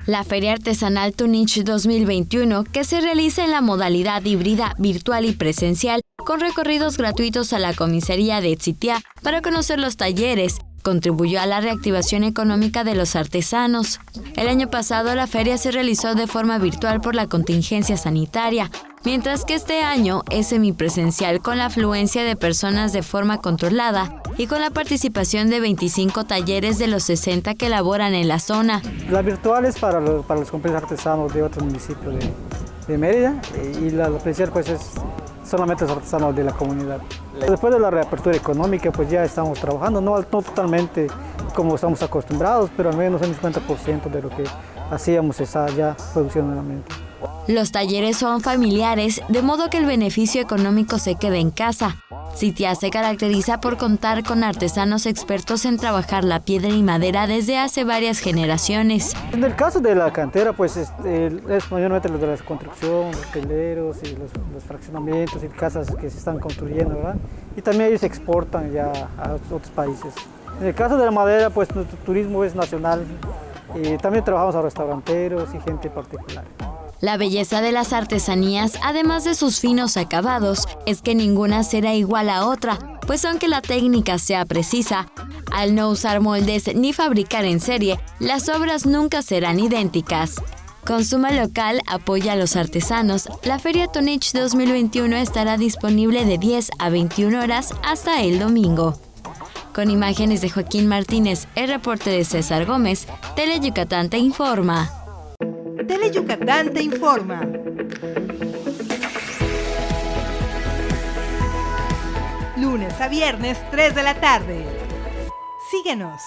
La Feria Artesanal Tunich 2021, que se realiza en la modalidad híbrida, virtual y presencial, con recorridos gratuitos a la comisaría de Tzitiá para conocer los talleres, contribuyó a la reactivación económica de los artesanos. El año pasado la feria se realizó de forma virtual por la contingencia sanitaria, mientras que este año es semipresencial con la afluencia de personas de forma controlada y con la participación de 25 talleres de los 60 que laboran en la zona. La virtual es para los compañeros artesanos de otros municipios de Mérida y la presencial pues es solamente los artesanos de la comunidad. Después de la reapertura económica pues ya estamos trabajando, no totalmente como estamos acostumbrados, pero al menos el 50% de lo que hacíamos está ya produciendo nuevamente. Los talleres son familiares, de modo que el beneficio económico se quede en casa. Tzitiá se caracteriza por contar con artesanos expertos en trabajar la piedra y madera desde hace varias generaciones. En el caso de la cantera, pues es mayormente los de la construcción, los teleros y los fraccionamientos y casas que se están construyendo, ¿verdad? Y también ellos exportan ya a otros países. En el caso de la madera, pues nuestro turismo es nacional y también trabajamos a restauranteros y gente particular. La belleza de las artesanías, además de sus finos acabados, es que ninguna será igual a otra, pues aunque la técnica sea precisa, al no usar moldes ni fabricar en serie, las obras nunca serán idénticas. Consuma local, apoya a los artesanos. La Feria Tunich 2021 estará disponible de 10 a 21 horas hasta el domingo. Con imágenes de Joaquín Martínez, el reporte de César Gómez, Teleyucatán te informa. Teleyucatán te informa. Lunes a viernes, 3 de la tarde. Síguenos.